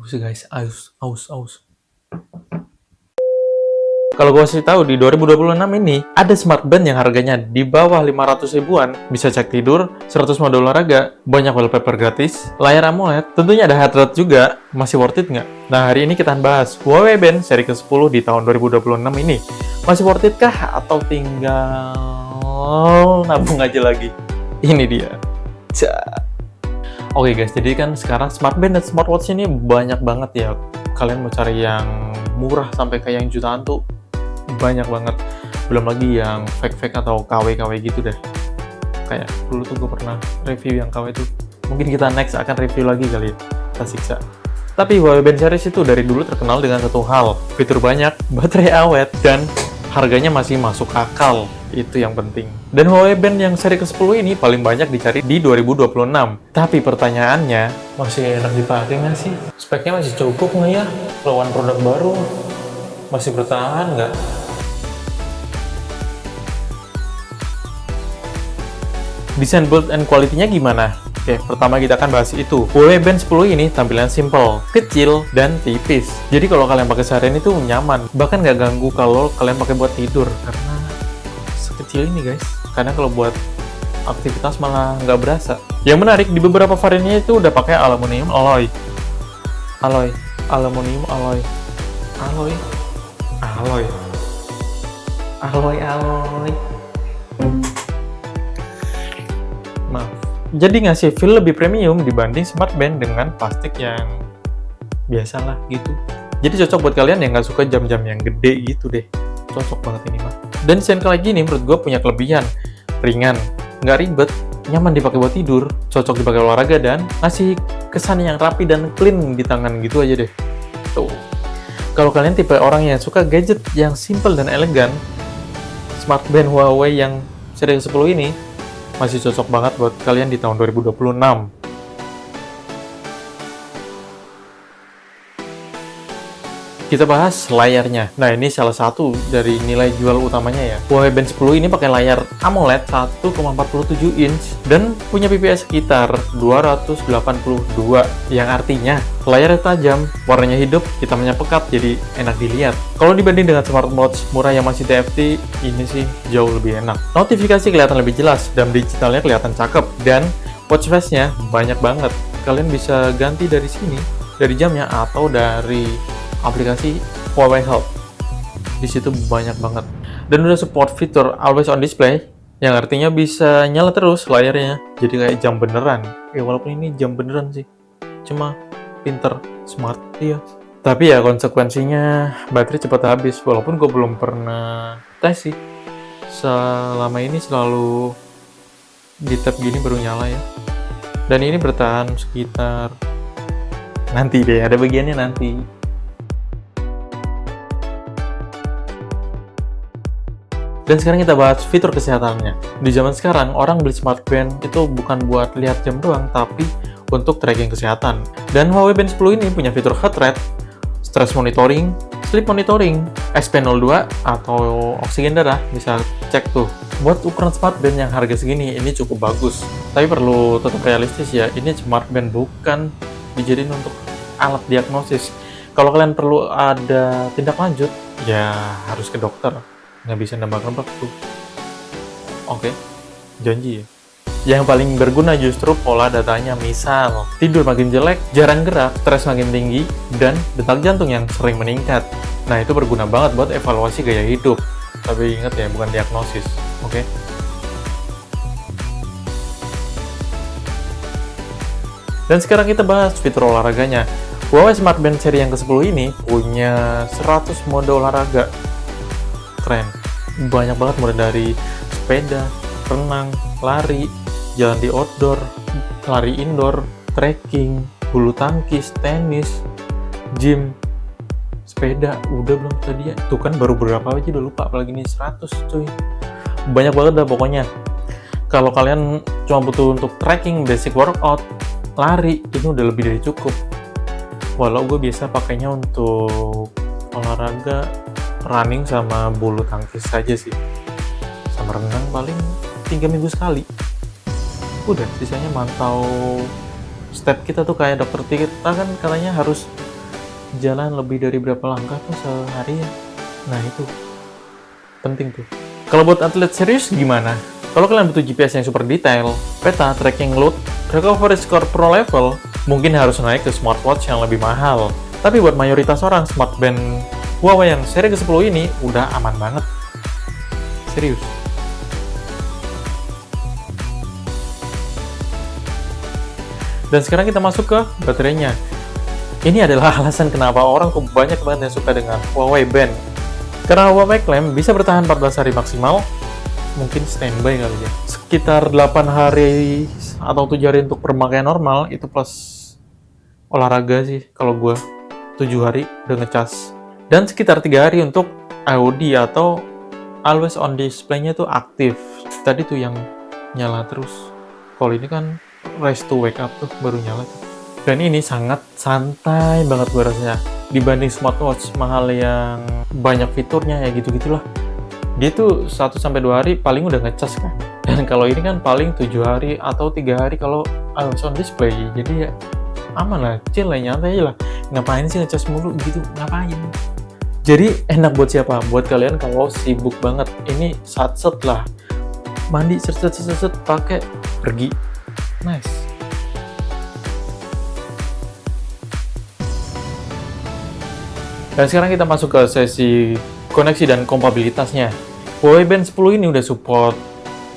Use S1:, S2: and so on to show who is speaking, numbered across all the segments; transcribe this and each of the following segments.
S1: Aus guys, aus. Kalau gue kasih tahu di 2026 ini ada smart band yang harganya di bawah 500 ribuan, bisa cek tidur, 100 mode olahraga, banyak wallpaper gratis, layar AMOLED, tentunya ada heart rate juga. Masih worth it nggak? Nah, hari ini kita bahas Huawei Band seri ke-10 di tahun 2026 ini. Masih worth it kah atau tinggal nabung aja lagi? Ini dia. Oke guys, jadi kan sekarang smart band dan smartwatch ini banyak banget ya. Kalian mau cari yang murah sampai kayak yang jutaan tuh banyak banget. Belum lagi yang fake-fake atau KW-KW gitu deh. Kayak dulu tuh gue pernah review yang KW tuh. Mungkin kita next akan review lagi kali ya. Kita siksa. Tapi Huawei Band series itu dari dulu terkenal dengan satu hal. Fitur banyak, baterai awet, dan harganya masih masuk akal. Itu yang penting. Dan Huawei Band yang seri ke-10 ini paling banyak dicari di 2026. Tapi pertanyaannya, masih enak dipakai nggak sih? Speknya masih cukup nggak ya? Lawan produk baru masih bertahan nggak? Desain build and quality-nya gimana? Oke, pertama kita akan bahas itu. Huawei Band 10 ini tampilan simple, kecil, dan tipis. Jadi kalau kalian pakai seharian itu nyaman, bahkan nggak ganggu kalau kalian pakai buat tidur. Karena sekecil ini guys. Karena kalau buat aktivitas malah nggak berasa. Yang menarik, di beberapa variannya itu udah pakai aluminium alloy. Aluminium alloy. Maaf. Jadi ngasih feel lebih premium dibanding smart band dengan plastik yang biasalah gitu. Jadi cocok buat kalian yang nggak suka jam-jam yang gede gitu deh. Cocok banget ini mah. Dan desain kayak gini menurut gue punya kelebihan. Ringan, nggak ribet, nyaman dipakai buat tidur, cocok dipakai olahraga, dan ngasih kesan yang rapi dan clean di tangan gitu aja deh. Tuh. Kalau kalian tipe orang yang suka gadget yang simple dan elegan, smart band Huawei yang seri 10 ini masih cocok banget buat kalian di tahun 2026. Kita bahas layarnya. Nah, ini salah satu dari nilai jual utamanya ya. Huawei Band 10 ini pakai layar AMOLED 1,47 inch dan punya PPS sekitar 282, yang artinya layarnya tajam, warnanya hidup, hitamnya pekat, jadi enak dilihat. Kalau dibanding dengan smartwatch murah yang masih TFT, ini sih jauh lebih enak. Notifikasi kelihatan lebih jelas, dan digitalnya kelihatan cakep, dan watch face-nya banyak banget. Kalian bisa ganti dari sini, dari jamnya, atau dari aplikasi Huawei Health. Di situ banyak banget. Dan udah support fitur always on display, yang artinya bisa nyala terus layarnya. Jadi kayak jam beneran. Ya walaupun ini jam beneran sih. Cuma pinter, smart, iya. Tapi ya konsekuensinya baterai cepat habis. Walaupun gue belum pernah tes sih. Selama ini selalu di tap gini baru nyala ya. Dan ini bertahan sekitar, nanti deh, ada bagiannya nanti. Dan sekarang kita bahas fitur kesehatannya. Di zaman sekarang, orang beli smart band itu bukan buat lihat jam doang, tapi untuk tracking kesehatan. Dan Huawei Band 10 ini punya fitur heart rate, stress monitoring, sleep monitoring, SpO2 atau oksigen darah, bisa cek tuh. Buat ukuran smart band yang harga segini, ini cukup bagus. Tapi perlu tetap realistis ya, ini smart band bukan dijadiin untuk alat diagnosis. Kalau kalian perlu ada tindak lanjut, ya harus ke dokter. Nggak bisa nembak-nembak tuh. Oke, janji ya. Yang paling berguna justru pola datanya, misal tidur makin jelek, jarang gerak, stres makin tinggi, dan detak jantung yang sering meningkat. Nah, itu berguna banget buat evaluasi gaya hidup. Tapi ingat ya, bukan diagnosis. Oke? Dan sekarang kita bahas fitur olahraganya. Huawei Smart Band seri yang ke-10 ini punya 100 mode olahraga. Keren. Banyak banget mulai dari sepeda, renang, lari, jalan di outdoor, lari indoor, trekking, bulu tangkis, tenis, gym, sepeda. Udah belum tadi ya? Tuh kan baru berapa aja udah lupa, apalagi ini 100 cuy. Banyak banget dah pokoknya. Kalau kalian cuma butuh untuk trekking, basic workout, lari, ini udah lebih dari cukup. Walau gue biasa pakainya untuk olahraga running sama bulu tangkis saja sih, sama renang paling 3 minggu sekali. Udah, sisanya mantau step kita tuh. Kayak dokter kita kan katanya harus jalan lebih dari berapa langkah tuh sehari ya. Nah itu penting tuh. Kalau buat atlet serius gimana? Kalau kalian butuh GPS yang super detail, peta, tracking load, recovery score pro level, mungkin harus naik ke smartwatch yang lebih mahal. Tapi buat mayoritas orang, smartband Huawei yang seri ke-10 ini udah aman banget. Serius. Dan sekarang kita masuk ke baterainya. Ini adalah alasan kenapa orang banyak banget yang suka dengan Huawei Band. Karena Huawei klaim bisa bertahan 14 hari maksimal, mungkin standby kali ya. Sekitar 8 hari atau 7 hari untuk pemakaian normal, itu plus olahraga sih kalau gue. 7 hari udah ngecas. Dan sekitar 3 hari untuk IOD atau always on display-nya tuh aktif. Tadi tuh yang nyala terus. Kalau ini kan race to wake up tuh baru nyala tuh. Dan ini sangat santai banget gue rasanya dibanding smartwatch mahal yang banyak fiturnya ya gitu-gitulah. Dia tuh 1-2 hari paling udah ngecas kan. Dan kalau ini kan paling 7 hari atau 3 hari kalau always on display. Jadi ya aman lah, chill lah, nyantai aja lah. Ngapain sih ngecas mulu gitu, ngapain? Jadi enak buat siapa? Buat kalian kalau sibuk banget. Ini set lah. Mandi set pakai pergi. Nice. Dan sekarang kita masuk ke sesi koneksi dan kompatibilitasnya. Huawei Band 10 ini udah support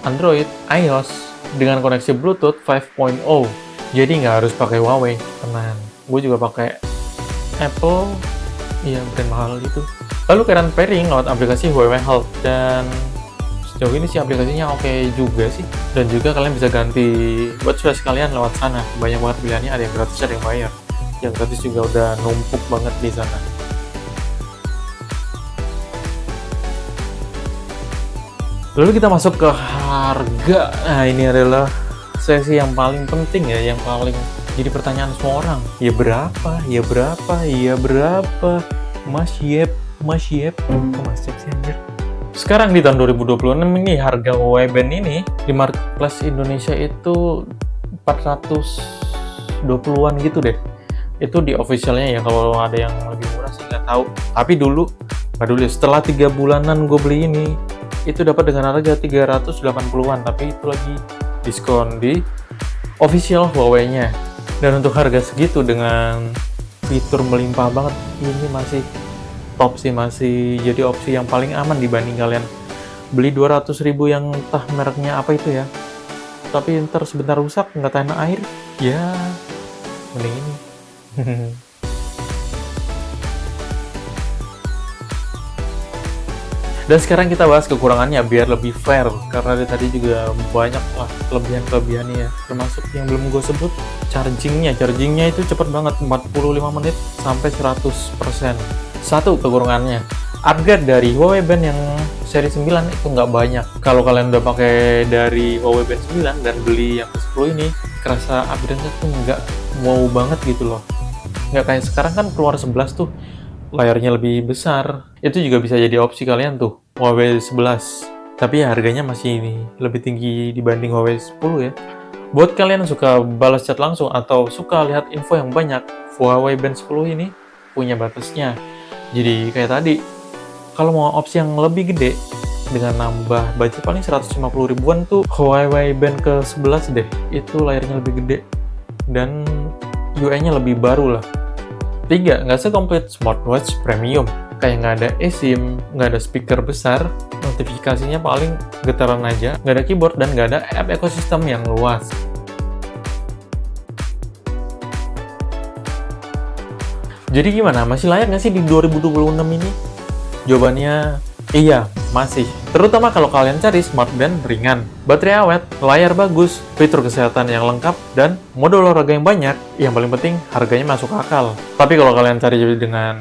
S1: Android, iOS dengan koneksi Bluetooth 5.0. Jadi nggak harus pakai Huawei, tenang. Gue juga pakai Apple, iya brand mahal itu. Lalu kalian pairing lewat aplikasi Huawei Health, dan sejauh ini sih aplikasinya oke juga sih. Dan juga kalian bisa ganti watchWatch kalian lewat sana. Banyak banget pilihannya, ada yang gratis, ada yang bayar. Yang gratis juga udah numpuk banget di sana. Lalu kita masuk ke harga. Nah, ini adalah sesi yang paling penting ya, yang paling jadi pertanyaan semua orang. Ya berapa? Ya berapa? Ya berapa? Mas Yep. Kok Mas Yep sih anjir? Sekarang di tahun 2026 ini harga Huawei Band ini di marketplace Indonesia itu 420-an gitu deh. Itu di officialnya ya, kalau ada yang lebih murah sih nggak tahu. Tapi dulu, setelah 3 bulanan gue beli ini, itu dapat dengan harga 380-an, tapi itu lagi diskon di official Huawei-nya. Dan untuk harga segitu dengan fitur melimpah banget, ini masih top sih, masih jadi opsi yang paling aman dibanding kalian beli 200.000 yang entah mereknya apa itu ya, tapi ntar sebentar rusak, nggak tahan air, ya mending ini. Dan sekarang kita bahas kekurangannya biar lebih fair, karena dari tadi juga banyak lah kelebihan-kelebihannya ya. Termasuk yang belum gue sebut, chargingnya itu cepet banget, 45 menit sampai 100%. Satu kekurangannya, upgrade dari Huawei Band yang seri 9 itu nggak banyak. Kalau kalian udah pakai dari Huawei Band 9 dan beli yang ke-10 ini, kerasa upgrade-nya tuh nggak wow banget gitu loh. Nggak kayak sekarang kan keluar 11 tuh, layarnya lebih besar. Itu juga bisa jadi opsi kalian tuh, Huawei 11. Tapi ya harganya masih lebih tinggi dibanding Huawei 10 ya. Buat kalian yang suka balas chat langsung atau suka lihat info yang banyak, Huawei Band 10 ini punya batasnya. Jadi kayak tadi, kalau mau opsi yang lebih gede dengan nambah budget paling 150 ribuan tuh Huawei Band ke-11 deh. Itu layarnya lebih gede dan UI-nya lebih baru lah. 3, nggak sekomplit smartwatch premium. Kayak nggak ada eSIM, nggak ada speaker besar, notifikasinya paling getaran aja, nggak ada keyboard, dan nggak ada app ekosistem yang luas. Jadi gimana? Masih layak nggak sih di 2026 ini? Jawabannya iya, masih. Terutama kalau kalian cari smartband ringan, baterai awet, layar bagus, fitur kesehatan yang lengkap, dan mode olahraga yang banyak. Yang paling penting, harganya masuk akal. Tapi kalau kalian cari dengan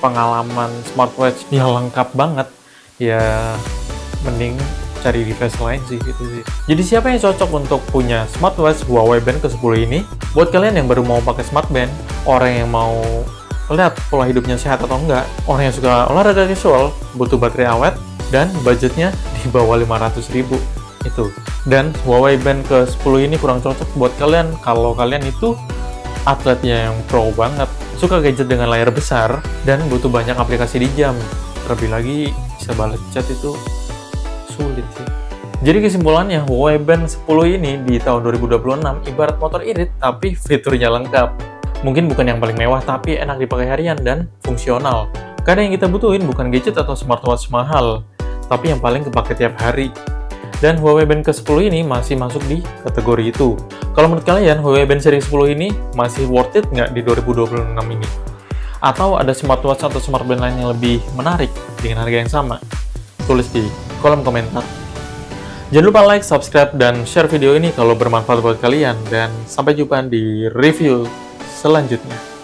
S1: pengalaman smartwatch yang lengkap banget, ya mending cari device lain sih gitu sih. Jadi siapa yang cocok untuk punya smartwatch Huawei Band ke-10 ini? Buat kalian yang baru mau pakai smartband, orang yang mau lihat pola hidupnya sehat atau enggak, orang yang suka olahraga casual, butuh baterai awet, dan budgetnya di bawah 500.000 itu. Dan Huawei Band ke-10 ini kurang cocok buat kalian kalau kalian itu atletnya yang pro banget, suka gadget dengan layar besar, dan butuh banyak aplikasi di jam. Terlebih lagi, bisa balas chat itu sulit sih. Jadi kesimpulannya, Huawei Band 10 ini di tahun 2026 ibarat motor irit, tapi fiturnya lengkap. Mungkin bukan yang paling mewah, tapi enak dipakai harian dan fungsional. Kadang yang kita butuhin bukan gadget atau smartwatch mahal, tapi yang paling kepake tiap hari. Dan Huawei Band ke-10 ini masih masuk di kategori itu. Kalau menurut kalian, Huawei Band seri 10 ini masih worth it nggak di 2026 ini? Atau ada smartwatch atau smartband lain yang lebih menarik dengan harga yang sama? Tulis di kolom komentar. Jangan lupa like, subscribe, dan share video ini kalau bermanfaat buat kalian. Dan sampai jumpa di review selanjutnya.